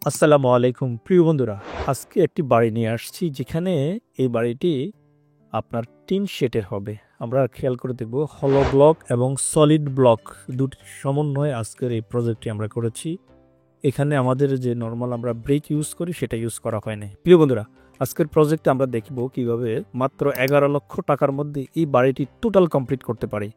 আসসালামু আলাইকুম প্রিয় বন্ধুরা। আজকে একটি বাড়ি নিয়ে আসছি যেখানে এই বাড়িটি আপনার টিন শেডের হবে। আমরা খেয়াল করে দেখব হলো ব্লক এবং সলিড ব্লক দুটির সমন্বয়ে আজকের এই প্রজেক্টটি আমরা করেছি। এখানে আমাদের যে নর্মাল আমরা ব্রিক ইউজ করি সেটা ইউজ করা হয় না। প্রিয় বন্ধুরা, আজকের প্রজেক্টে আমরা দেখব কিভাবে মাত্র 11 লক্ষ টাকার মধ্যে এই বাড়িটি টোটাল কমপ্লিট করতে পারি।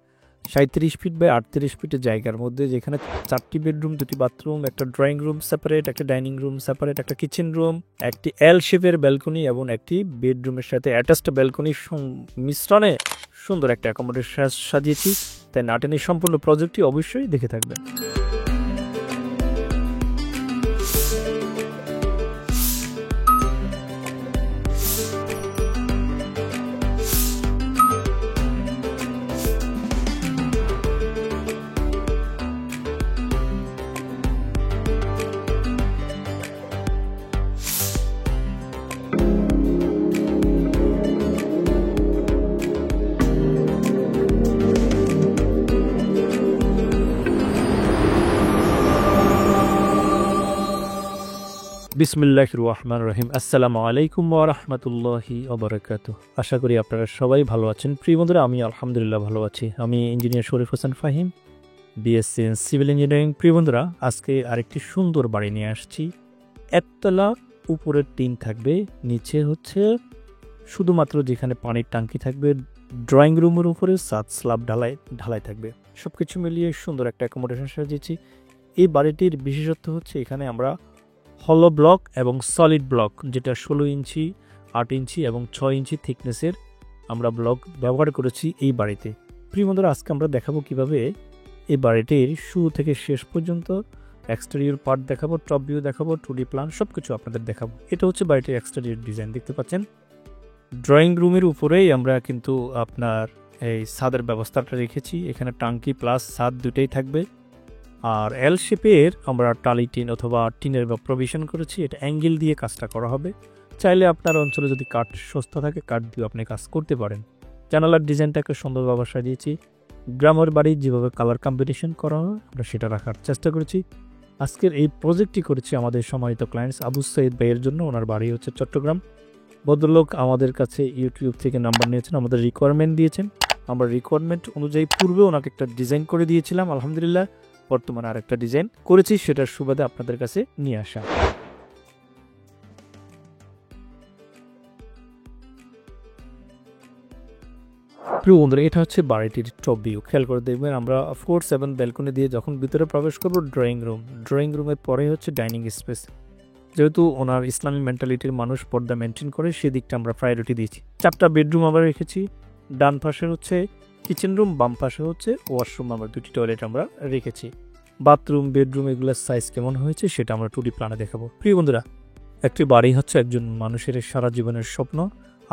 37 ফিট বাই 38 ফিটের জায়গার মধ্যে, যেখানে 4টি বেডরুম, 2টি বাথরুম, একটা ড্রয়িং রুম সেপারেট, একটা ডাইনিং রুম সেপারেট, একটা কিচেন রুম, একটি এল শেপের ব্যালকনি এবং একটি বেডরুমের সাথে অ্যাটাচড ব্যালকনি মিশ্রণে সুন্দর একটা অ্যাকোমোডেশন সাজিয়েছি। তাই নাটেন এই সম্পূর্ণ প্রজেক্টটি অবশ্যই দেখে থাকবেন। বিসমিল্লাহির রহমানির রহিম। আসসালামু আলাইকুম ওয়া রাহমাতুল্লাহি ওয়া বারাকাতুহু। আশা করি আপনারা সবাই ভালো আছেন। প্রিয় বন্ধুরা, আমি আলহামদুলিল্লাহ ভালো আছি। আমি engineer Sharif Hossain Fahim, BSc in civil engineering. প্রিয় বন্ধুরা, আজকে আরেকটি সুন্দর বাড়ি নিয়ে আসছি। একতলা, উপরের টিন থাকবে, নিচে হচ্ছে শুধুমাত্র যেখানে পানির ট্যাঙ্কি থাকবে, ড্রয়িং রুমের উপরে ছাদ স্ল্যাব ঢালাই থাকবে। সবকিছু মিলিয়ে সুন্দর একটা অ্যাকোমোডেশন সাজিয়েছি। এই বাড়িটির বিশেষত্ব হচ্ছে এখানে আমরা হলো ব্লক এবং সলিড ব্লক, যেটা 16 ইঞ্চি, 8 ইঞ্চি এবং 6 ইঞ্চি থিকনেসের আমরা ব্লক ব্যবহার করেছি এই বাড়িতে। প্রিয় বন্ধুরা, আজকে আমরা দেখাবো কিভাবে এই বাড়িটির শুরু থেকে শেষ পর্যন্ত এক্সটেরিয়র পার্ট দেখাবো, টপ ভিউ দেখাবো, 2D প্ল্যান সবকিছু আপনাদের দেখাবো। এটা হচ্ছে বাড়িটির এক্সটেরিয়র ডিজাইন, দেখতে পাচ্ছেন। ড্রয়িং রুমের উপরেই আমরা কিন্তু আপনার এই ছাদের ব্যবস্থাটা রেখেছি। এখানে টাঙ্কি প্লাস ছাদ দুটোই থাকবে। আর এল শেপের আমরা টালি টিন অথবা টিনের প্রভিশন করেছি। এটা অ্যাঙ্গেল দিয়ে কাজটা করা হবে। চাইলে আপনার অঞ্চলে যদি কাঠ সস্তা থাকে, কাঠ দিয়ে আপনি কাজ করতে পারেন। জানালার ডিজাইনটাকে সুন্দরভাবে সাজিয়েছি। গ্রামের বাড়ির যেভাবে কালার কম্বিনেশন করা হয় আমরা সেটা রাখার চেষ্টা করেছি। আজকের এই প্রজেক্টটি করেছি আমাদের সম্মানিত ক্লায়েন্টস আবু সাইদ ভাইয়ের জন্য। ওনার বাড়ি হচ্ছে চট্টগ্রাম। ভদ্রলোক আমাদের কাছে ইউটিউব থেকে নাম্বার নিয়েছেন, আমাদের রিকোয়ারমেন্ট দিয়েছেন। আমরা রিকোয়ারমেন্ট অনুযায়ী পূর্বে ওনাকে একটা ডিজাইন করে দিয়েছিলাম। আলহামদুলিল্লাহ, বর্তমানে আরেকটা ডিজাইন করেছি, সেটার সুবাদে আপনাদের কাছে নিয়ে আসা। প্রিয় বন্ধুরা, এটা হচ্ছে বাড়িটির টপ ভিউ। খেয়াল করে দেখবেন, আমরা 4/7 ব্যালকনি দিয়ে যখন ভিতরে প্রবেশ করব, ড্রয়িং রুমের পরে হচ্ছে ডাইনিং স্পেস। যেহেতু ওনার ইসলামী মেন্টালিটির মানুষ পর্দা মেনটেন করে, সেদিকটা আমরা প্রায়োরিটি দিয়েছি। 4টা বেডরুম আমরা রেখেছি। ডান পাশে হচ্ছে কিচেন রুম, বাম পাশে হচ্ছে ওয়াশরুম, আমরা 2টি টয়লেট আমরা রেখেছি। বাথরুম, বেডরুম এগুলোর সাইজ কেমন হয়েছে সেটা আমরা 2D প্ল্যানে দেখাবো। প্রিয় বন্ধুরা, একটি বাড়ি হচ্ছে একজন মানুষের সারা জীবনের স্বপ্ন,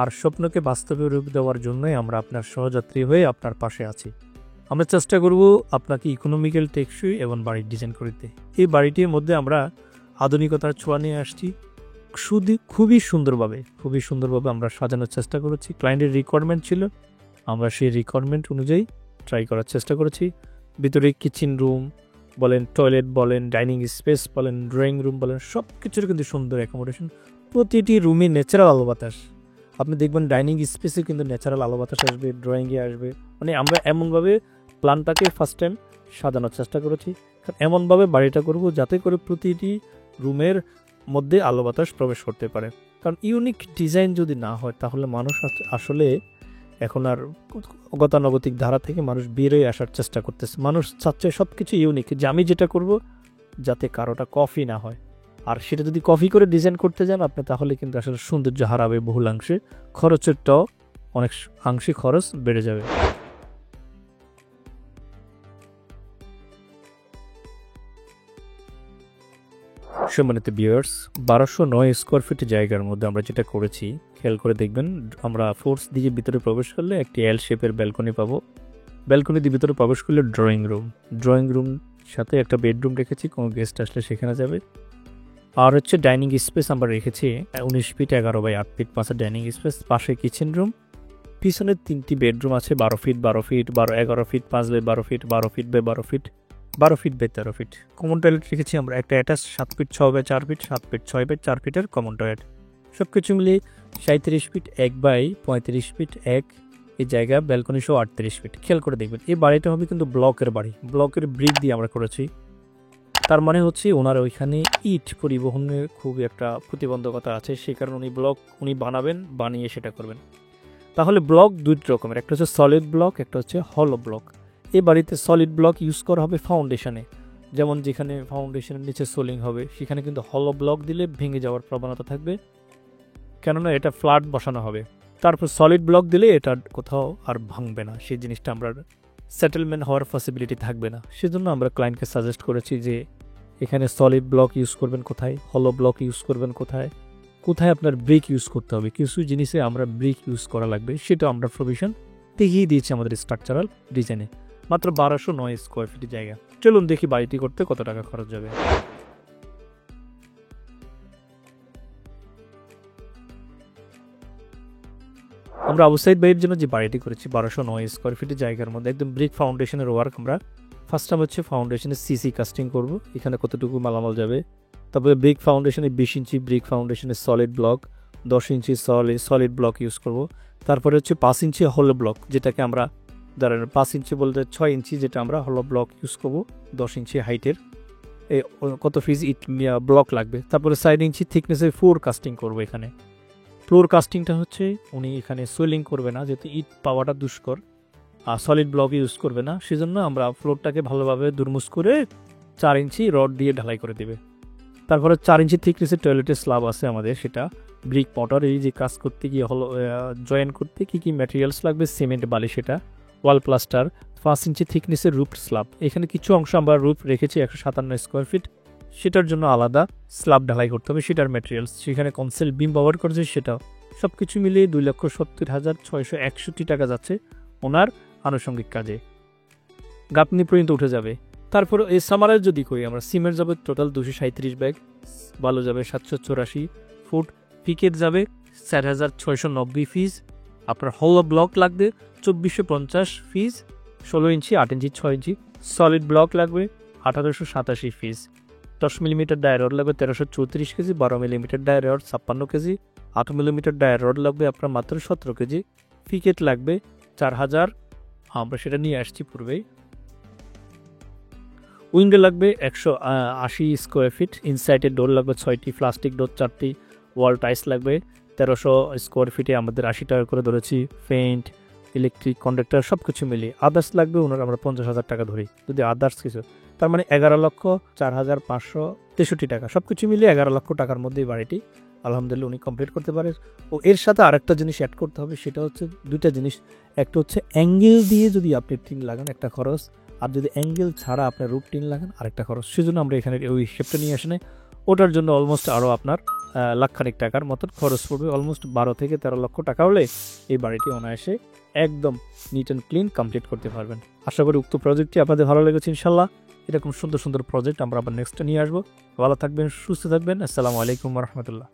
আর স্বপ্নকে বাস্তবে রূপ দেওয়ার জন্যই আমরা আপনার সহযাত্রী হয়ে আপনার পাশে আছি। আমরা চেষ্টা করব আপনাকে ইকোনমিক্যাল, টেকসই এবং বাড়ির ডিজাইন করে দিতে। এই বাড়িটির মধ্যে আমরা আধুনিকতার ছোঁয়া নিয়ে আসছি। খুবই সুন্দরভাবে আমরা সাজানোর চেষ্টা করেছি। ক্লায়েন্টের রিকোয়ারমেন্ট ছিল, আমরা সেই রিকোয়ারমেন্ট অনুযায়ী ট্রাই করার চেষ্টা করেছি। ভিতরে কিচেন রুম বলেন, টয়লেট বলেন, ডাইনিং স্পেস বলেন, ড্রয়িং রুম বলেন, সব কিছুর কিন্তু সুন্দর অ্যাকোমোডেশন। প্রতিটি রুমে ন্যাচারাল আলো বাতাস। আপনি দেখবেন ডাইনিং স্পেসে কিন্তু ন্যাচারাল আলো বাতাস আসবে, ড্রয়িংয়ে আসবে। মানে আমরা এমনভাবে প্ল্যানটাকে ফার্স্ট টাইম সাজানোর চেষ্টা করেছি। কারণ এমনভাবে বাড়িটা করব যাতে করে প্রতিটি রুমের মধ্যে আলো বাতাস প্রবেশ করতে পারে। কারণ ইউনিক ডিজাইন যদি না হয়, তাহলে মানুষ আসলে এখন আর গতানুগতিক ধারা থেকে মানুষ বেরোয় আসার চেষ্টা করতেছে। মানুষ চাচ্ছে সব কিছু ইউনিক, যে আমি যেটা করব যাতে কারোটা কপি না হয়। আর সেটা যদি কপি করে ডিজাইন করতে যান আপনি, তাহলে কিন্তু আসলে সৌন্দর্য হারাবে বহুলাংশে, খরচেরটাও অনেক অংশে খরচ বেড়ে যাবে। সম্মানিত ভিউয়ার্স, 1209 স্কোয়ার ফিট জায়গার মধ্যে আমরা যেটা করেছি, খেয়াল করে দেখবেন, আমরা ফোর্স দিয়ে ভিতরে প্রবেশ করলে একটি এল শেপের ব্যালকনি পাবো। ব্যালকনি দিয়ে ভিতরে প্রবেশ করলে ড্রয়িং রুম সাথে একটা বেডরুম রেখেছি, কোনো গেস্ট আসলে সেখানে যাবে। আর হচ্ছে ডাইনিং স্পেস আমরা রেখেছি 19 ফিট 11 বাই 8 ফিট পাশে ডাইনিং স্পেস, পাশে কিচেন রুম। পিছনে 3টি বেডরুম আছে, 12 feet 12 feet 11 feet 5 by 12 feet 12 feet by 12 feet. 12 feet by 13 feet. Common toilet রেখেছি আমরা একটা attach 7 feet 6 by 4 feet, 7 feet 6 by 4 ফিটের কমন টয়লেট। সব কিছু মিলিয়ে 37 ফিট 1 বাই 35 ফিট 1 এই জায়গা, ব্যালকনি সহ 38 ফিট। খেয়াল করে দেখবেন এই বাড়িটা হবে কিন্তু ব্লকের বাড়ি, ব্লকের ব্রিক দিয়ে আমরা করেছি। তার মানে হচ্ছে ওনার ওইখানে ইট পরিবহনের খুবই একটা প্রতিবন্ধকতা আছে, সেই কারণে উনি বানাবেন, বানিয়ে সেটা করবেন। তাহলে ব্লক দুই রকমের, একটা হচ্ছে সলিড ব্লক, একটা হচ্ছে হলো ব্লক। এই বাড়িতে সলিড ব্লক ইউজ করা হবে ফাউন্ডেশনে, যেমন যেখানে ফাউন্ডেশনের নিচে সোলিং হবে সেখানে কিন্তু হলো ব্লক দিলে ভেঙে যাওয়ার প্রবণতা থাকবে, কেননা এটা ফ্ল্যাট বসানো হবে। তারপর সলিড ব্লক দিলে এটা কোথাও আর ভাঙবে না, সেই জিনিসটা আমরা সেটেলমেন্ট হওয়ার পসিবিলিটি থাকবে না। সেজন্য আমরা ক্লায়েন্টকে সাজেস্ট করেছি যে এখানে সলিড ব্লক ইউজ করবেন কোথায়, হলো ব্লক ইউজ করবেন কোথায়, কোথায় আপনার ব্রিক ইউজ করতে হবে। কিছু জিনিসে আমরা ব্রিক ইউজ করা লাগবে, সেটা আমরা প্রভিশন দেখিয়ে দিয়েছি আমাদের স্ট্রাকচারাল ডিজাইনে। মাত্র 1209 স্কোয়ার ফিট জায়গা। চলুন দেখি বাড়িটি করতে কত টাকা খরচ যাবে। আমরা আবু সাইদ ভাইয়ের জন্য যে বাড়িটি করেছি 1209 স্কোয়ার ফিটের জায়গার মধ্যে একদম ব্রিক ফাউন্ডেশনের ওয়ার্ক। আমরা ফার্স্ট টাইম হচ্ছে ফাউন্ডেশনে সিসি কাস্টিং করব, এখানে কতটুকু মালামাল যাবে। তারপরে ব্রিক ফাউন্ডেশনে 20 ইঞ্চি ব্রিক ফাউন্ডেশনে সলিড ব্লক, 10 ইঞ্চি সলিড ব্লক ইউজ করব। তারপরে হচ্ছে 5 ইঞ্চি হলো ব্লক, যেটাকে আমরা ধরেন 5 ইঞ্চি বলতে 6 ইঞ্চি, যেটা আমরা হলো ব্লক ইউজ করব 10 ইঞ্চি হাইটের। কত ফিজ ইট ব্লক লাগবে। তারপরে 4 ইঞ্চি থিকনেসের ফ্লোর কাস্টিং করব। এখানে ফ্লোর কাস্টিংটা হচ্ছে উনি এখানে সোয়েলিং করবে না, যেহেতু ইট পাওয়াটা দুষ্কর, আর সলিড ব্লক ইউজ করবে না, সেজন্য আমরা ফ্লোরটাকে ভালোভাবে দুরমুস করে 4 ইঞ্চি রড দিয়ে ঢালাই করে দেবে। তারপরে 4 ইঞ্চি থিকনেসের টয়লেটের স্ল্যাব আছে আমাদের, সেটা ব্রিক মটার এই যে কাজ করতে গিয়ে হলো জয়েন করতে কী কী ম্যাটেরিয়ালস লাগবে, সিমেন্ট বালি, সেটা ওয়াল প্লাস্টার, 5 ইঞ্চি থিকনেসের রুফ স্ল্যাব। এখানে কিছু অংশ আমরা রুফ রেখেছি 157 স্কোয়ার ফিট, সেটার জন্য আলাদা স্ল্যাব ঢালাই করতে হবে, সেটার ম্যাটেরিয়ালস সেখানে কনসেল বিম ব্যবহার করেছে, সেটা সব কিছু মিলিয়ে 2,70,661 টাকা যাচ্ছে ওনার আনুষঙ্গিক কাজে। গাঁথনি পর্যন্ত উঠে যাবে। তারপর এই সামারের যদি করি আমরা, সিমেন্ট যাবে টোটাল 237 ব্যাগ, বালু যাবে 784 ফুট, পিকেট যাবে 4,690 ফিজ, আপনার হলো ব্লক লাগবে 2,450 ফিজ, 16 ইঞ্চি 8 ইঞ্চি 6 ইঞ্চি, সলিড ব্লক লাগবে 1,887 ফিজ, 10 মিলিমিটার ডায়ার রড লাগবে 1334 কেজি, 12 মিলিমিটার ডায়ার রড 56 কেজি, 8 মিলিমিটার ডায়ার রড লাগবে আপনার মাত্র 17 কেজি, পিকেট লাগবে 4,000, আমরা সেটা নিয়ে আসছি পূর্বেই। উইন্ডো লাগবে 180 স্কোয়ার ফিট, ইনসাইডের ডোর লাগবে 6টি, প্লাস্টিক ডোর 4টি, ওয়াল টাইলস লাগবে 1300 স্কোয়ার ফিটে আমাদের 80 টাকা করে ধরেছি, পেইন্ট, ইলেকট্রিক, কন্ডাক্টর সব কিছু মিলিয়ে আদার্স লাগবে ওনার আমরা 50,000 টাকা ধরি, যদি আদার্স কিছু, তার মানে 11,04,563 টাকা, সব কিছু মিলিয়ে 11 লক্ষ টাকার মধ্যে বাড়িটি আলহামদুলিল্লাহ উনি কমপ্লিট করতে পারে। ও এর সাথে আরেকটা জিনিস অ্যাড করতে হবে, সেটা হচ্ছে দুইটা জিনিস, একটা হচ্ছে অ্যাঙ্গেল দিয়ে যদি আপনি টিন লাগান একটা খরচ, আর যদি অ্যাঙ্গেল ছাড়া আপনার রুট টিন লাগান আরেকটা খরচ। সেজন্য আমরা এখানে ওই হিসেবটা নিয়ে আসি না, ওটার জন্য অলমোস্ট আরও আপনার লাখখানিক টাকার মতন খরচ পড়বে, অলমোস্ট 12 থেকে 13 লক্ষ টাকা হলে এই বাড়িটি অনায়াসে একদম নিট অ্যান্ড ক্লিন কমপ্লিট করতে পারবেন। আশা করি উক্ত প্রজেক্টটি আপনাদের ভালো লেগেছে। ইনশাল্লাহ এরকম সুন্দর সুন্দর প্রজেক্ট আমরা আবার নেক্সট নিয়ে আসবো। ভালো থাকবেন, সুস্থ থাকবেন। আসসালামু আলাইকুম রহমতুল্লাহ।